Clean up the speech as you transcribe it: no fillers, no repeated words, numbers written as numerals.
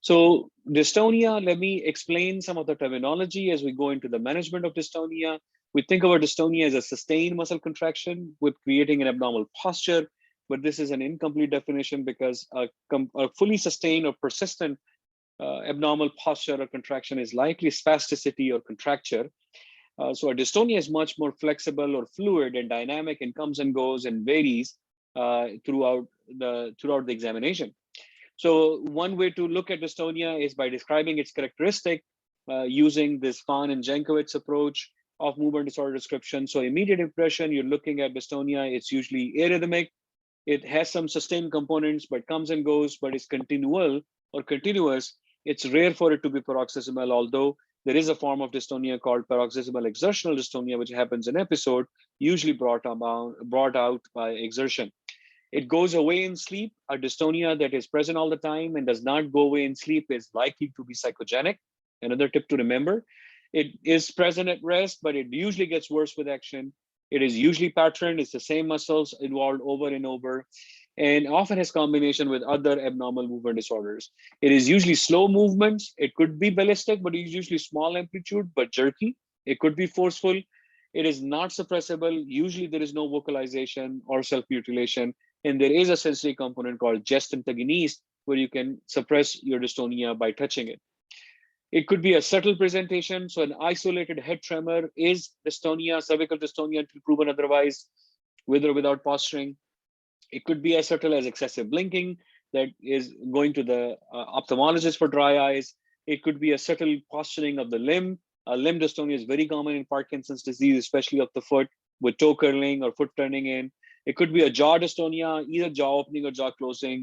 So dystonia, let me explain some of the terminology as we go into the management of dystonia. We think about dystonia as a sustained muscle contraction with creating an abnormal posture, but this is an incomplete definition because a fully sustained or persistent abnormal posture or contraction is likely spasticity or contracture. So a dystonia is much more flexible or fluid and dynamic and comes and goes and varies throughout the examination. So one way to look at dystonia is by describing its characteristic using this FAAN and Jankowitz approach of movement disorder description. So immediate impression, you're looking at dystonia, it's usually arrhythmic. It has some sustained components, but comes and goes, but is continual or continuous. It's rare for it to be paroxysmal, although there is a form of dystonia called paroxysmal exertional dystonia, which happens in episode, usually brought out by exertion. It goes away in sleep. A dystonia that is present all the time and does not go away in sleep is likely to be psychogenic. Another tip to remember, it is present at rest, but it usually gets worse with action. It is usually patterned. It's the same muscles involved over and over, and often has combination with other abnormal movement disorders. It is usually slow movements. It could be ballistic, but it's usually small amplitude, but jerky. It could be forceful. It is not suppressible. Usually there is no vocalization or self-mutilation. And there is a sensory component called gest antagonist, where you can suppress your dystonia by touching it. It could be a subtle presentation. So an isolated head tremor is dystonia, cervical dystonia until proven otherwise, with or without posturing. It could be as subtle as excessive blinking that is going to the ophthalmologist for dry eyes. It could be a subtle posturing of the limb. Limb dystonia is very common in Parkinson's disease, especially of the foot, with toe curling or foot turning in. It could be a jaw dystonia, either jaw opening or jaw closing,